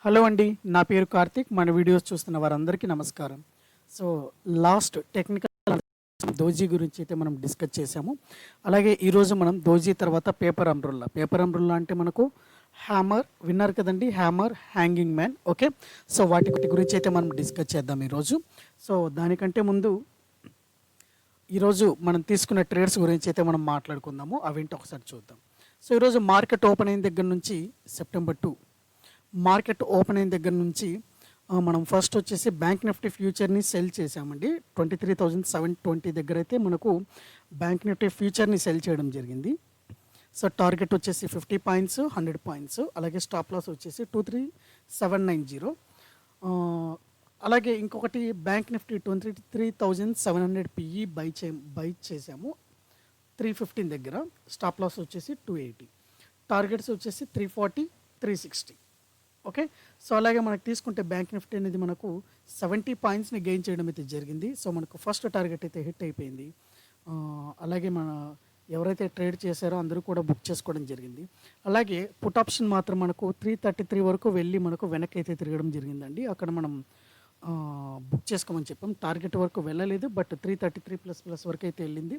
Hello అండి, నా పేరు కార్తిక్. మన వీడియోస్ చూస్తున్న వారందరికీ నమస్కారం. సో లాస్ట్ టెక్నికల్ దోజీ గురించి అయితే మనం డిస్కస్ చేసాము. అలాగే ఈరోజు మనం దోజీ తర్వాత పేపర్ అంబ్రుల్లా అంటే మనకు హ్యామర్ విన్నారు కదండి, hammer, hanging man. Okay, so వాటి గురించి అయితే మనం డిస్కస్ చేద్దాం ఈరోజు. సో దానికంటే ముందు ఈరోజు మనం తీసుకున్న ట్రేడ్స్ గురించి అయితే మనం మాట్లాడుకుందాము. అవేంటి ఒకసారి చూద్దాం. సో ఈరోజు మార్కెట్ ఓపెన్ అయిన దగ్గర నుంచి సెప్టెంబర్ 2 మార్కెట్ ఓపెన్ అయిన దగ్గర నుంచి మనం ఫస్ట్ వచ్చేసి బ్యాంక్ నిఫ్టీ ఫ్యూచర్ని సెల్ చేసామండి. 23,720 దగ్గర అయితే మనకు బ్యాంక్ నిఫ్టీ ఫ్యూచర్ని సెల్ చేయడం జరిగింది. సో టార్గెట్ వచ్చేసి 50 పాయింట్స్, 100 పాయింట్స్. అలాగే స్టాప్ లాస్ వచ్చేసి 23,790. అలాగే ఇంకొకటి బ్యాంక్ నిఫ్టీ 23,700 పిఈ బై చేసాము 315 దగ్గర. స్టాప్ లాస్ వచ్చేసి 280. టార్గెట్స్ వచ్చేసి 340, 360. ఓకే, సో అలాగే మనకు తీసుకుంటే బ్యాంక్ నిఫ్టీ అనేది మనకు 70 పాయింట్స్ని గెయిన్ చేయడం అయితే జరిగింది. సో మనకు ఫస్ట్ టార్గెట్ అయితే హిట్ అయిపోయింది. అలాగే మన ఎవరైతే ట్రేడ్ చేశారో అందరూ కూడా బుక్ చేసుకోవడం జరిగింది. అలాగే పుట్ ఆప్షన్ మాత్రం మనకు 333 వరకు వెళ్ళి మనకు వెనక్కి అయితే తిరగడం జరిగిందండి. అక్కడ మనం బుక్ చేసుకోమని చెప్పాం. టార్గెట్ వరకు వెళ్ళలేదు, బట్ 333 ప్లస్ వరకు అయితే వెళ్ళింది.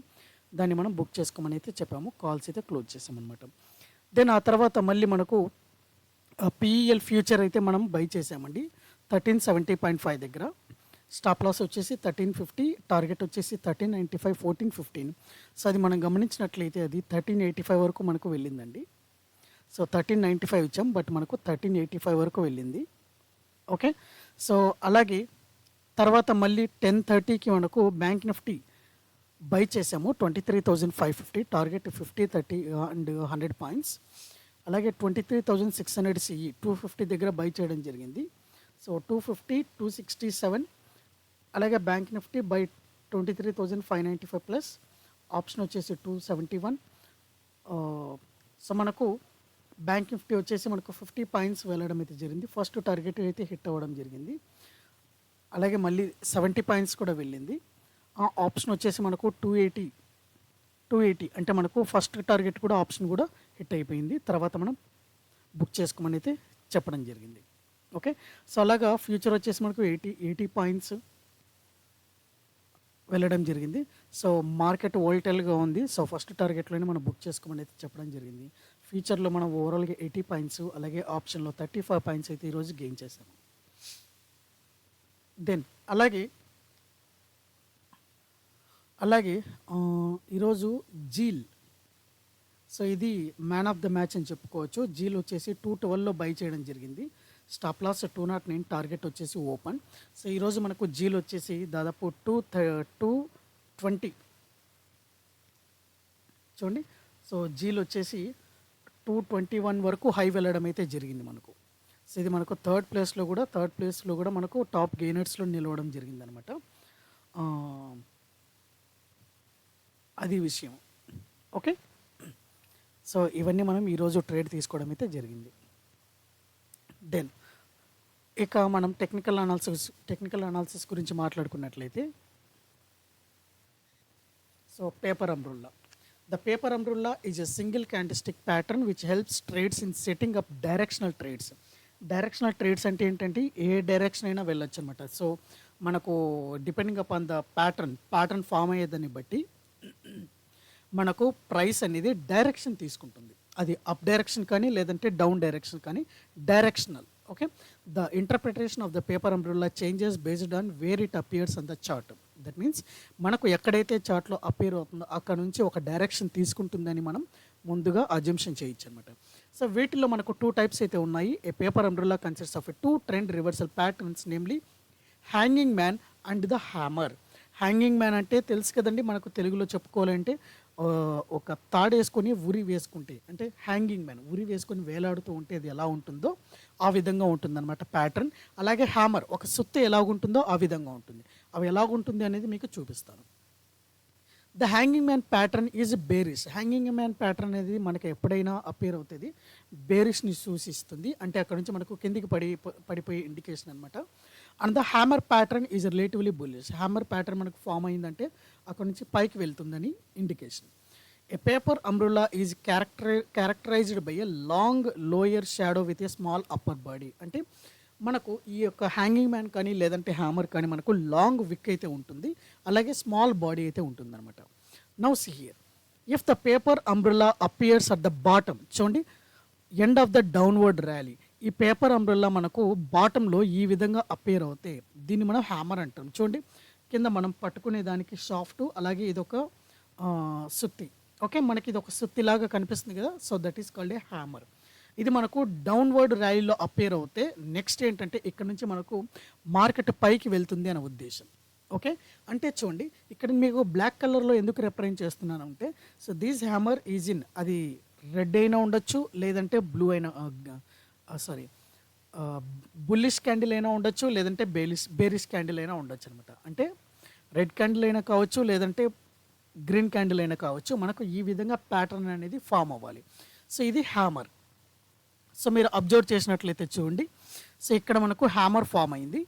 దాన్ని మనం బుక్ చేసుకోమని అయితే చెప్పాము. కాల్స్ అయితే క్లోజ్ చేసామన్నమాట. దెన్ ఆ తర్వాత మళ్ళీ మనకు పిఈఎల్ ఫ్యూచర్ అయితే మనం బై చేసామండి 1370.5 దగ్గర. స్టాప్ లాస్ వచ్చేసి 1350, టార్గెట్ వచ్చేసి 1395, 1415. సో అది మనం గమనించినట్లయితే అది 1385 వరకు మనకు వెళ్ళిందండి. సో 1395 ఇచ్చాం, బట్ మనకు 1385 వరకు వెళ్ళింది. ఓకే, సో అలాగే తర్వాత మళ్ళీ 10:30కి మనకు బ్యాంక్ నిఫ్టీ బై చేసాము 23,550, టార్గెట్ 50, 30 అండ్ 100 పాయింట్స్. అలాగే 23,600 సిఈ 250 దగ్గర బై చేయడం జరిగింది. సో 250, 267. అలాగే bank Nifty by 23,595 plus option వచ్చేసి 271. సో మనకు బ్యాంక్ నిఫ్టీ వచ్చేసి మనకు 50 పాయింట్స్ వెళ్ళడం అయితే జరిగింది. ఫస్ట్ టార్గెట్ అయితే హిట్ అవ్వడం జరిగింది. అలాగే మళ్ళీ 70 పాయింట్స్ కూడా వెళ్ళింది. ఆప్షన్ వచ్చేసి మనకు 280 అంటే మనకు ఫస్ట్ టార్గెట్ కూడా ఆప్షన్ కూడా హిట్ అయిపోయింది. తర్వాత మనం బుక్ చేసుకోమని అయితే చెప్పడం జరిగింది. ఓకే, సో అలాగా ఫ్యూచర్ వచ్చేసి మనకు 80 పాయింట్స్ వెళ్ళడం జరిగింది. సో మార్కెట్ వోల్టైల్గా ఉంది. సో ఫస్ట్ టార్గెట్లోనే మనం బుక్ చేసుకోమని అయితే చెప్పడం జరిగింది. ఫ్యూచర్లో మనం ఓవరాల్గా 80 పాయింట్స్, అలాగే ఆప్షన్లో 35 పాయింట్స్ అయితే ఈరోజు గెయిన్ చేసాము. దెన్ అలాగే ఈరోజు జీల్, సో ఇది మ్యాన్ ఆఫ్ ద మ్యాచ్ అని చెప్పుకోవచ్చు. జీల్ వచ్చేసి 212లో బై చేయడం జరిగింది. స్టాప్ లాస్ 209, టార్గెట్ వచ్చేసి ఓపెన్. సో ఈరోజు మనకు జీల్ వచ్చేసి దాదాపు 220 చూడండి. సో జీల్ వచ్చేసి 221 వరకు హై వెళ్ళడం అయితే జరిగింది మనకు. సో ఇది మనకు థర్డ్ ప్లేస్లో కూడా మనకు టాప్ గెయినర్స్లో నిలవడం జరిగింది అనమాట. అది విషయం. ఓకే, సో ఇవన్నీ మనం ఈరోజు ట్రేడ్ తీసుకోవడం అయితే జరిగింది. దెన్ ఇక మనం టెక్నికల్ అనాలిసిస్ గురించి మాట్లాడుకున్నట్లయితే, so paper umbrella. The paper umbrella is a single candlestick pattern which helps trades in setting up directional trades. Directional trades అంటే ఏంటంటే ఏ డైరెక్షన్ అయినా వెళ్ళొచ్చు అనమాట. సో మనకు depending upon the pattern form అయ్యేదాన్ని బట్టి మనకు ప్రైస్ అనేది డైరెక్షన్ తీసుకుంటుంది. అది అప్ డైరెక్షన్ కానీ లేదంటే డౌన్ డైరెక్షన్ కానీ directional. Okay, the interpretation of the paper umbrella changes based on wear it appears on the chart. That means మనకు ఎక్కడైతే చార్ట్లో అపియర్ అవుతుందో అక్కడ నుంచి ఒక డైరెక్షన్ తీసుకుంటుందని మనం ముందుగా అజంప్షన్ చేయొచ్చు అనమాట. సో వీటిలో మనకు 2 టైప్స్ అయితే ఉన్నాయి. A paper umbrella consists of 2 trend reversal patterns, namely hanging man and the hammer. Hanging man అంటే తెలుసు కదండి, మనకు తెలుగులో చెప్పుకోవాలంటే ఒక తాడు వేసుకొని ఉరి వేసుకుంటే అంటే హ్యాంగింగ్ మ్యాన్, ఉరి వేసుకొని వేలాడుతూ ఉంటే అది ఎలా ఉంటుందో ఆ విధంగా ఉంటుందన్నమాట ప్యాటర్న్. అలాగే హ్యామర్, ఒక సుత్తి ఎలాగుంటుందో ఆ విధంగా ఉంటుంది. అవి ఎలాగుంటుంది అనేది మీకు చూపిస్తాను. The hanging man pattern is bearish. Hanging man pattern అనేది మనకి ఎప్పుడైనా అపేర్ అవుతుంది, బేరిష్ని సూచిస్తుంది. అంటే అక్కడ నుంచి మనకు కిందికి పడిపోయే ఇండికేషన్ అనమాట. And the hammer pattern is relatively bullish. Hammer pattern మనకు ఫామ్ అయిందంటే అక్కడ నుంచి పైకి వెళ్తుందని indication. A paper umbrella is characterised by a long lower shadow with a small upper body. అంటే మనకు ఈ యొక్క హ్యాంగింగ్ మ్యాన్ కానీ లేదంటే హ్యామర్ కానీ మనకు లాంగ్ విక్ అయితే ఉంటుంది, అలాగే స్మాల్ బాడీ అయితే ఉంటుంది అనమాట. Now see here, if the paper umbrella appears at the bottom, చూడండి end of the downward rally, ఈ పేపర్ అంబ్రెల్లా మనకు బాటంలో ఈ విధంగా అపియర్ అవుతే దీన్ని మనం హ్యామర్ అంటాం. చూడండి కింద మనం పట్టుకునే దానికి సాఫ్ట్, అలాగే ఇదొక సుత్తి. ఓకే, మనకి ఇది ఒక సుత్తిలాగా కనిపిస్తుంది కదా, so that is called A hammer. ఇది మనకు డౌన్వర్డ్ ర్యాలీలో అపేర్ అవుతే నెక్స్ట్ ఏంటంటే ఇక్కడ నుంచి మనకు మార్కెట్ పైకి వెళ్తుంది అనే ఉద్దేశం. ఓకే, అంటే చూడండి ఇక్కడ మీకు బ్లాక్ కలర్లో ఎందుకు రిప్రజెంట్ చేస్తున్నాను అంటే, so these hammer is in, అది రెడ్ అయినా ఉండొచ్చు, లేదంటే బ్లూ అయినా సారీ బుల్లిష్ క్యాండిల్ అయినా ఉండొచ్చు, లేదంటే బేరిష్ క్యాండిల్ అయినా ఉండొచ్చు అనమాట. అంటే రెడ్ క్యాండిల్ అయినా కావచ్చు, లేదంటే గ్రీన్ క్యాండిల్ అయినా కావచ్చు, మనకు ఈ విధంగా ప్యాటర్న్ అనేది ఫామ్ అవ్వాలి. సో ఇది హ్యామర్. సో మీరు అబ్జర్వ్ చేసినట్లయితే చూడండి, సో ఇక్కడ మనకు హ్యామర్ ఫామ్ అయింది.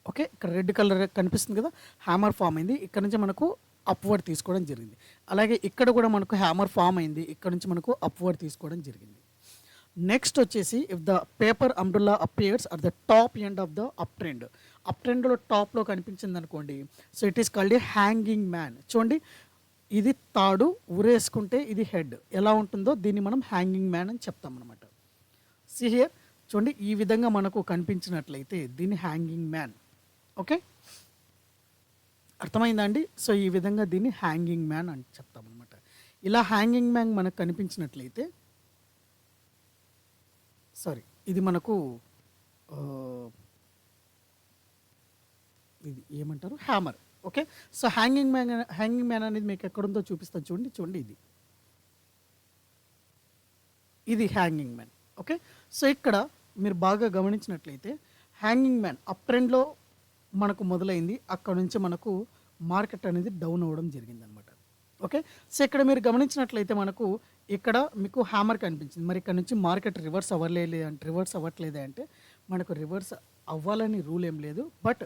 ఓకే, ఇక్కడ రెడ్ కలర్ కనిపిస్తుంది కదా, హ్యామర్ ఫామ్ అయింది. ఇక్కడ నుంచి మనకు అప్వర్డ్ తీసుకోవడం జరిగింది. అలాగే ఇక్కడ కూడా మనకు హ్యామర్ ఫామ్ అయింది, ఇక్కడ నుంచి మనకు అప్వర్డ్ తీసుకోవడం జరిగింది. నెక్స్ట్ వచ్చేసి if the paper umbrella appears at the top end of the up trend, up ట్రెండ్లో టాప్లో కనిపించింది అనుకోండి, so it is called A hanging man. చూడండి ఇది తాడు, ఉరేసుకుంటే ఇది హెడ్, ఎలా ఉంటుందో దీన్ని మనం హ్యాంగింగ్ మ్యాన్ అని చెప్తాం అనమాట. సి హియర్, చూడండి ఈ విధంగా మనకు కనిపించినట్లయితే దీన్ని హ్యాంగింగ్ మ్యాన్. ఓకే, అర్థమైందా అండి? సో ఈ విధంగా దీన్ని హ్యాంగింగ్ మ్యాన్ అని చెప్తాం అనమాట. ఇలా హ్యాంగింగ్ మ్యాన్ మనకు కనిపించినట్లయితే, సారీ ఇది మనకు ఇది ఏమంటారు, hammer. Okay, so hanging man అనేది మీకు ఎక్కడుందో చూపిస్తాను. చూడండి చూడండి ఇది హ్యాంగింగ్ మ్యాన్. ఓకే, సో ఇక్కడ మీరు బాగా గమనించినట్లయితే హ్యాంగింగ్ మ్యాన్ అప్ ట్రెండ్లో మనకు మొదలైంది, అక్కడ నుంచి మనకు మార్కెట్ అనేది డౌన్ అవ్వడం జరిగింది అనమాట. ఓకే, సో ఇక్కడ మీరు గమనించినట్లయితే మనకు ఇక్కడ మీకు హ్యామర్ కనిపించింది. మరి ఇక్కడ నుంచి మార్కెట్ రివర్స్ అవ్వట్లేదే అంటే మనకు రివర్స్ అవ్వాలని రూల్ ఏం లేదు, బట్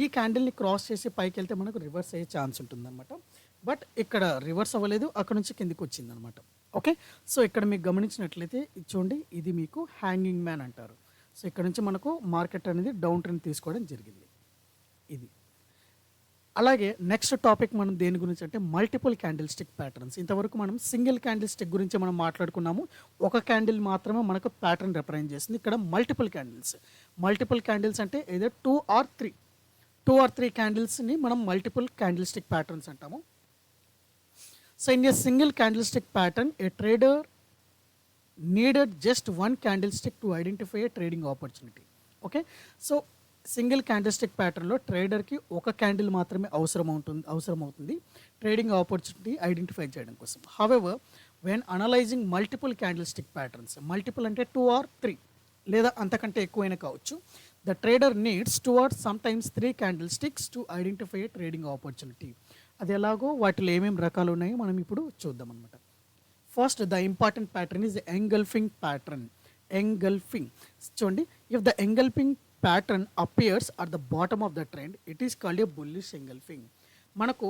ఈ క్యాండిల్ని క్రాస్ చేసి పైకి వెళ్తే మనకు రివర్స్ అయ్యే ఛాన్స్ ఉంటుందన్నమాట. బట్ ఇక్కడ రివర్స్ అవ్వలేదు, అక్కడ నుంచి కిందికి వచ్చిందనమాట. ఓకే, సో ఇక్కడ మీకు గమనించినట్లయితే ఇది చూడండి, ఇది మీకు హ్యాంగింగ్ మ్యాన్ అంటారు. సో ఇక్కడ నుంచి మనకు మార్కెట్ అనేది డౌన్ ట్రెండ్ తీసుకోవడం జరిగింది. ఇది అలాగే నెక్స్ట్ టాపిక్ మనం దేని గురించి అంటే మల్టిపుల్ క్యాండిల్ స్టిక్ ప్యాటర్న్స్. ఇంతవరకు మనం సింగిల్ క్యాండిల్ స్టిక్ గురించి మనం మాట్లాడుకున్నాము, ఒక క్యాండిల్ మాత్రమే మనకు ప్యాటర్న్ రిప్రజెంట్ చేస్తుంది. ఇక్కడ మల్టిపుల్ క్యాండిల్స్ అంటే ఏదో 2 or 3 క్యాండిల్స్ని మనం మల్టిపుల్ క్యాండిల్ స్టిక్ ప్యాటర్న్స్ అంటాము. So in a single candle stick pattern A trader needed just 1 candle stick to identify A trading opportunity. Okay, so single candle stick ప్యాటర్న్లో ట్రేడర్కి ఒక candle మాత్రమే అవసరమవుతుంది trading opportunity identify చేయడం కోసం. However when analysing multiple candle stick patterns, multiple అంటే 2 or 3 లేదా అంతకంటే ఎక్కువైనా కావచ్చు, the trader needs 2 or sometimes 3 candle sticks to identify A trading opportunity. అది ఎలాగో వాటిలో ఏమేమి రకాలు ఉన్నాయో మనం ఇప్పుడు చూద్దాం అనమాట. First the important pattern is engulfing pattern. Engulfing, చూడండి if the engulfing pattern appears at the bottom of the trend it is called a bullish engulfing. మనకు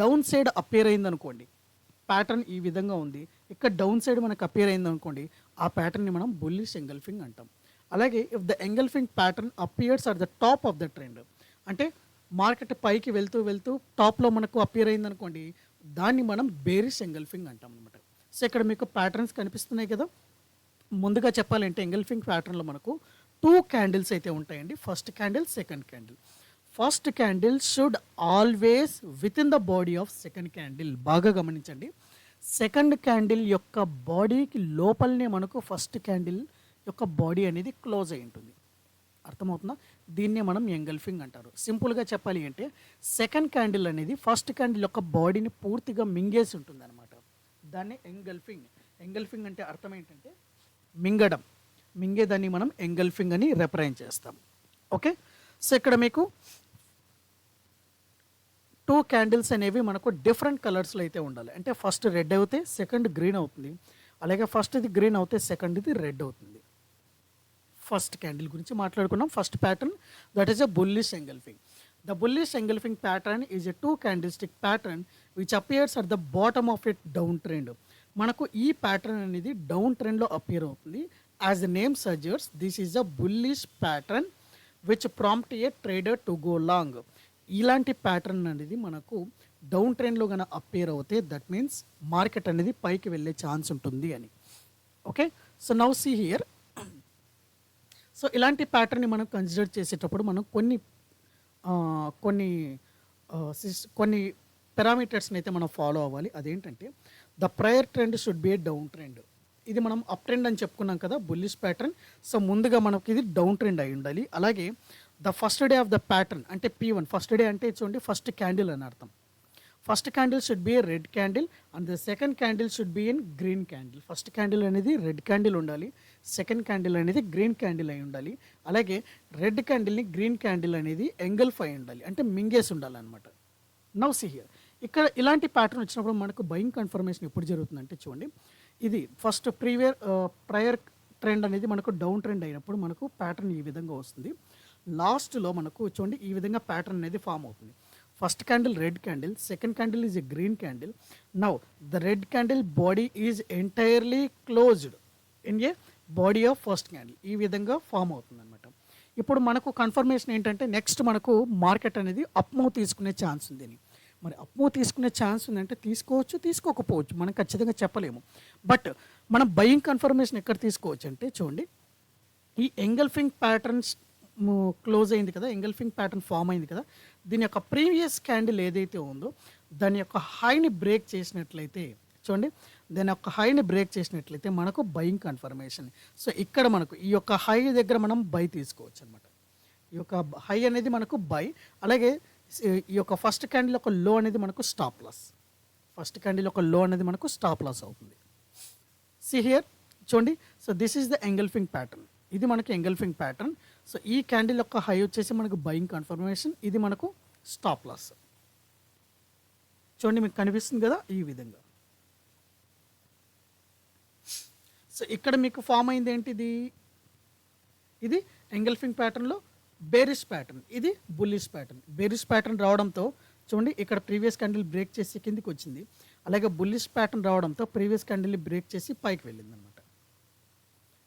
డౌన్ సైడ్ అపియర్ అయింది అనుకోండి, ప్యాటర్న్ ఈ విధంగా ఉంది, ఇక్కడ డౌన్ సైడ్ మనకు appear అయింది అనుకోండి, ఆ ప్యాటర్న్ని మనం బుల్లిష్ ఎంగల్ఫింగ్ అంటాం. అలాగే if the engulfing pattern appears at the top of the trend, అంటే మార్కెట్ పైకి వెళ్తూ టాప్లో మనకు అపియర్ అయింది అనుకోండి, దాన్ని మనం బేరిష్ ఎంగల్ఫింగ్ అంటాం అనమాట. సో ఇక్కడ మీకు ప్యాటర్న్స్ కనిపిస్తున్నాయి కదా. ముందుగా చెప్పాలంటే ఎంగల్ఫింగ్ ప్యాటర్న్లో మనకు 2 క్యాండిల్స్ అయితే ఉంటాయండి. First candle, second candle. First candle should always with in the body of second candle. బాగా గమనించండి, సెకండ్ క్యాండిల్ యొక్క బాడీకి లోపలనే మనకు ఫస్ట్ క్యాండిల్ యొక్క బాడీ అనేది క్లోజ్ అయి ఉంటుంది. అర్థమవుతుందా? దీన్నే మనం ఎంగల్ఫింగ్ అంటారు. సింపుల్గా చెప్పాలి అంటే సెకండ్ క్యాండిల్ అనేది ఫస్ట్ క్యాండిల్ యొక్క బాడీని పూర్తిగా మింగేసి ఉంటుంది అనమాట. దాన్ని ఎంగల్ఫింగ్. ఎంగల్ఫింగ్ అంటే అర్థం ఏంటంటే మింగడం, మింగేదాన్ని మనం ఎంగల్ఫింగ్ అని రిప్రజెంట్ చేస్తాం. ఓకే, సో ఇక్కడ మీకు 2 క్యాండిల్స్ అనేవి మనకు డిఫరెంట్ కలర్స్లో అయితే ఉండాలి. అంటే ఫస్ట్ రెడ్ అవుతే సెకండ్ గ్రీన్ అవుతుంది, అలాగే ఫస్ట్ ఇది గ్రీన్ అవుతే సెకండ్ ఇది రెడ్ అవుతుంది. ఫస్ట్ క్యాండిల్ గురించి మాట్లాడుకున్నాం. First pattern that is a bullish engulfing. The bullish engulfing pattern is a two candlestick pattern which appears at the bottom of a downtrend. మనకు ఈ ప్యాటర్న్ అనేది down ట్రెండ్లో appear అవుతుంది. As the name suggests this is a bullish pattern which prompt A trader to go long. ఇలాంటి pattern అనేది మనకు down ట్రెండ్లో కనుక అపియర్ అవుతే దట్ మీన్స్ మార్కెట్ అనేది పైకి వెళ్ళే ఛాన్స్ ఉంటుంది అని. Okay, so now see here. So ఇలాంటి ప్యాటర్న్ని మనం కన్సిడర్ చేసేటప్పుడు మనం కొన్ని పారామీటర్స్ని అయితే మనం ఫాలో అవ్వాలి. అదేంటంటే the prior trend should be A down trend. ఇది మనం అప్ ట్రెండ్ అని చెప్పుకున్నాం కదా బుల్లిష్ ప్యాటర్న్. సో ముందుగా మనకి ఇది డౌన్ ట్రెండ్ అయి ఉండాలి. అలాగే the first day of the pattern అంటే P1, ఫస్ట్ డే అంటే చూడండి ఫస్ట్ క్యాండిల్ అని అర్థం. First candle should be A red candle and the second candle should be in green candle. First candle అనేది red candle ఉండాలి, second candle అనేది green candle అయి ఉండాలి. అలాగే రెడ్ క్యాండిల్ని గ్రీన్ క్యాండిల్ అనేది ఎంగల్ఫ్ అయి ఉండాలి, అంటే మింగేసి ఉండాలి అనమాట. నౌ సీ హియర్, ఇక్కడ ఇలాంటి ప్యాటర్న్ వచ్చినప్పుడు మనకు బయింగ్ కన్ఫర్మేషన్ ఎప్పుడు జరుగుతుందంటే చూడండి, ఇది ఫస్ట్ ప్రయర్ ట్రెండ్ అనేది మనకు డౌన్ ట్రెండ్ అయినప్పుడు మనకు ప్యాటర్న్ ఈ విధంగా వస్తుంది. లాస్ట్లో మనకు చూడండి ఈ విధంగా ప్యాటర్న్ అనేది ఫామ్ అవుతుంది. First candle red candle, second candle is a green candle. Now the red candle body is entirely closed in a body of first candle. ఈ విధంగా ఫామ్ అవుతుంది అనమాట. ఇప్పుడు మనకు కన్ఫర్మేషన్ ఏంటంటే నెక్స్ట్ మనకు మార్కెట్ అనేది అప్ మూవ్ తీసుకునే ఛాన్స్ ఉంది అని. మరి అప్ మూవ్ తీసుకునే ఛాన్స్ ఉందంటే తీసుకోవచ్చు, తీసుకోకపోవచ్చు, మనం ఖచ్చితంగా చెప్పలేము. బట్ మనం బయింగ్ కన్ఫర్మేషన్ ఎక్కడ తీసుకోవచ్చు అంటే చూడండి, ఈ ఎంగల్ఫింగ్ ప్యాటర్న్స్ క్లోజ్ అయింది కదా, ఎంగల్ఫింగ్ ప్యాటర్న్ ఫామ్ అయింది కదా, దీని యొక్క ప్రీవియస్ క్యాండిల్ ఏదైతే ఉందో దాని యొక్క హైని బ్రేక్ చేసినట్లయితే చూడండి, దాని యొక్క హైని బ్రేక్ చేసినట్లయితే మనకు బయింగ్ కన్ఫర్మేషన్. సో ఇక్కడ మనకు ఈ యొక్క హై దగ్గర మనం బై తీసుకోవచ్చు అనమాట. ఈ యొక్క హై అనేది మనకు బై. అలాగే ఈ యొక్క ఫస్ట్ క్యాండిల్ యొక్క లో అనేది మనకు స్టాప్ లాస్. ఫస్ట్ క్యాండిల్ యొక్క లో అనేది మనకు స్టాప్ లాస్ అవుతుంది. సి హియర్ చూడండి, so this is the engulfing pattern. ఇది మనకి ఎంగల్ఫింగ్ ప్యాటర్న్. సో ఈ క్యాండిల్ యొక్క హై వచ్చేసి మనకు బయింగ్ కన్ఫర్మేషన్, ఇది మనకు స్టాప్ లాస్. చూడండి మీకు కనిపిస్తుంది కదా ఈ విధంగా. సో ఇక్కడ మీకు ఫామ్ అయింది ఏంటిది, ఇది ఎంగల్ఫింగ్ ప్యాటర్న్లో బేరిష్ ప్యాటర్న్, ఇది బుల్లిష్ ప్యాటర్న్. బేరిష్ ప్యాటర్న్ రావడంతో చూడండి ఇక్కడ ప్రీవియస్ క్యాండిల్ బ్రేక్ చేసి కిందికి వచ్చింది. అలాగే బుల్లిష్ ప్యాటర్న్ రావడంతో ప్రీవియస్ క్యాండిల్ని బ్రేక్ చేసి పైకి వెళ్ళింది అనమాట.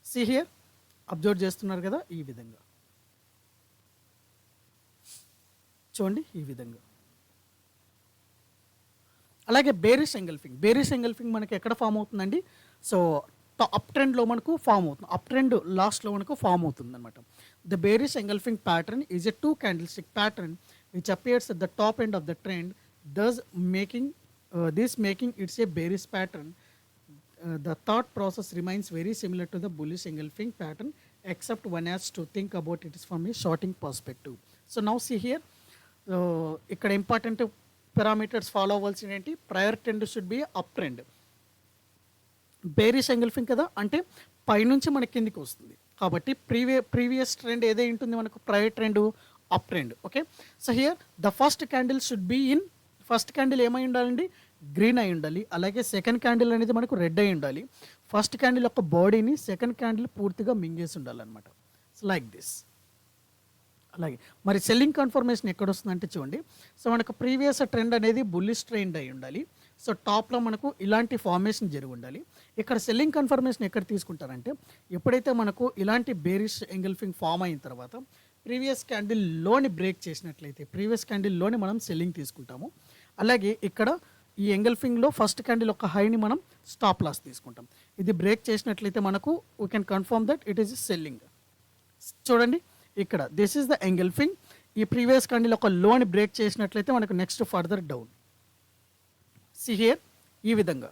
సి హియర్, అబ్జర్వ్ చేస్తున్నారు కదా ఈ విధంగా. చూడండి ఈ విధంగా. అలాగే బేరిష్ ఎంగల్ఫింగ్ మనకి ఎక్కడ ఫామ్ అవుతుందండి, సో అప్ ట్రెండ్లో మనకు ఫామ్ అవుతుంది, అప్ ట్రెండ్ లాస్ట్లో మనకు ఫామ్ అవుతుంది అనమాట. The bearish engulfing pattern is a two candlestick pattern which appears at the top end of the trend, thus making it's a bearish pattern. The thought process remains very similar to the bullish engulfing pattern, except one has to think about it from a shorting perspective. So now see here, ఇక్కడ important parameters follow అవ్వాల్సిన ఏంటి, prior trend should be up trend. Bearish engulfing కదా, అంటే పైనుంచి మన కిందికి వస్తుంది కాబట్టి ప్రీవియస్ ట్రెండ్ ఏదే ఉంటుంది మనకు prior trend up trend. Okay, so here the first candle should be in, first candle ఏమై ఉండాలండి, గ్రీన్ అయి ఉండాలి. అలాగే సెకండ్ క్యాండిల్ అనేది మనకు రెడ్ అయి ఉండాలి. ఫస్ట్ క్యాండిల్ యొక్క బాడీని సెకండ్ క్యాండిల్ పూర్తిగా మింగేసి ఉండాలన్నమాట. So like this. అలాగే మరి సెల్లింగ్ కన్ఫర్మేషన్ ఎక్కడ వస్తుందంటే చూడండి, సో మనకు ప్రీవియస్ ట్రెండ్ అనేది బుల్లిష్ ట్రెండ్ అయి ఉండాలి. సో టాప్లో మనకు ఇలాంటి ఫార్మేషన్ జరిగి ఉండాలి. ఇక్కడ సెల్లింగ్ కన్ఫర్మేషన్ ఎక్కడ తీసుకుంటారంటే ఎప్పుడైతే మనకు ఇలాంటి బేరిష్ ఎంగల్ఫింగ్ ఫామ్ అయిన తర్వాత ప్రీవియస్ క్యాండిల్ లోని బ్రేక్ చేసినట్లయితే ప్రీవియస్ క్యాండిల్ లోని మనం సెల్లింగ్ తీసుకుంటాము. అలాగే ఇక్కడ ఈ ఎంగల్ఫింగ్లో ఫస్ట్ క్యాండిల్ యొక్క హైని మనం స్టాప్ లాస్ తీసుకుంటాం. ఇది బ్రేక్ చేసినట్లయితే మనకు we can confirm that it is selling. చూడండి ఇక్కడ దిస్ ఈస్ ద ఎంగల్ఫింగ్. ఈ ప్రీవియస్ క్యాండిల్ యొక్క లోని బ్రేక్ చేసినట్లయితే మనకు next further down. See here ఈ విధంగా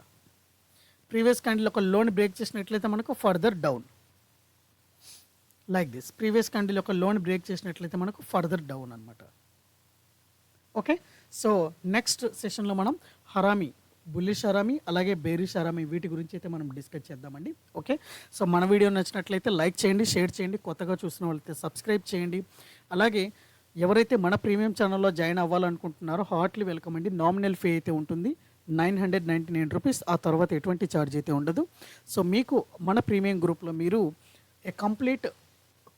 ప్రీవియస్ క్యాండిల్ యొక్క లోని బ్రేక్ చేసినట్లయితే మనకు further down like this. Previous candle యొక్క లోన్ బ్రేక్ చేసినట్లయితే మనకు ఫర్దర్ డౌన్ అనమాట. ఓకే, సో నెక్స్ట్ సెషన్లో మనం హరామీ, బుల్లిష్ హరామీ అలాగే బేరిష్ హరామీ వీటి గురించి అయితే మనం డిస్కస్ చేద్దామండి. ఓకే, సో మన వీడియో నచ్చినట్లయితే లైక్ చేయండి, షేర్ చేయండి, కొత్తగా చూసిన వాళ్ళైతే సబ్స్క్రైబ్ చేయండి. అలాగే ఎవరైతే మన ప్రీమియం ఛానల్లో జాయిన్ అవ్వాలనుకుంటున్నారో హార్ట్లీ వెల్కమ్ అండి. నామినల్ ఫీ అయితే ఉంటుంది 999 రూపీస్, ఆ తర్వాత ఎటువంటి ఛార్జ్ అయితే ఉండదు. సో మీకు మన ప్రీమియం గ్రూప్లో మీరు ఏ complete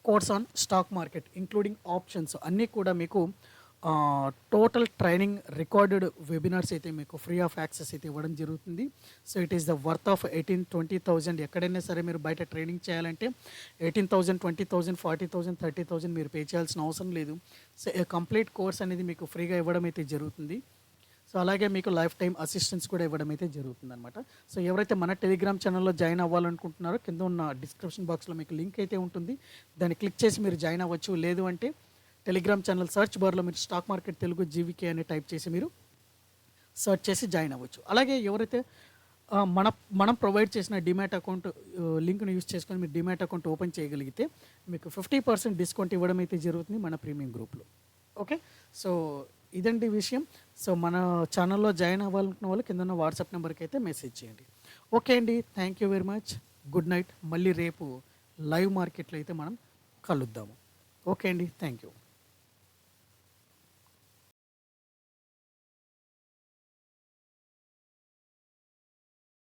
course on stock market including options అన్నీ కూడా మీకు టోటల్ ట్రైనింగ్ రికార్డెడ్ వెబినార్స్ అయితే మీకు ఫ్రీ ఆఫ్ యాక్సెస్ అయితే ఇవ్వడం జరుగుతుంది. So it is the worth of 18,000-20,000. ఎక్కడైనా సరే మీరు బయట ట్రైనింగ్ చేయాలంటే 18,000, 20,000, 40,000, 30,000 మీరు పే చేయాల్సిన అవసరం లేదు. సో కంప్లీట్ కోర్స్ అనేది మీకు ఫ్రీగా ఇవ్వడం అయితే జరుగుతుంది. సో అలాగే మీకు లైఫ్ టైం అసిస్టెన్స్ కూడా ఇవ్వడం అయితే జరుగుతుంది అనమాట. సో ఎవరైతే మన టెలిగ్రామ్ ఛానల్లో జాయిన్ అవ్వాలనుకుంటున్నారో కింద ఉన్న డిస్క్రిప్షన్ బాక్స్లో మీకు లింక్ అయితే ఉంటుంది. దాన్ని క్లిక్ చేసి మీరు జాయిన్ అవ్వచ్చు. లేదు అంటే టెలిగ్రామ్ ఛానల్ సర్చ్ బార్లో మీరు స్టాక్ మార్కెట్ తెలుగు జీవికే అని టైప్ చేసి మీరు సర్చ్ చేసి జాయిన్ అవ్వచ్చు. అలాగే ఎవరైతే మనం ప్రొవైడ్ చేసిన డిమాట్ అకౌంట్ లింక్ను యూస్ చేసుకొని మీరు డిమాట్ అకౌంట్ ఓపెన్ చేయగలిగితే మీకు 50% డిస్కౌంట్ ఇవ్వడం అయితే జరుగుతుంది మన ప్రీమియం గ్రూప్లో. ఓకే, సో ఇదండి విషయం. సో మన ఛానల్లో జాయిన్ అవ్వాలనుకున్న వాళ్ళు కింద ఉన్న వాట్సాప్ నెంబర్కి అయితే మెసేజ్ చేయండి. ఓకే అండి, thank you very much. Good night. మళ్ళీ రేపు లైవ్ మార్కెట్లో అయితే మనం కలుద్దాము. ఓకే అండి, థ్యాంక్ యూ.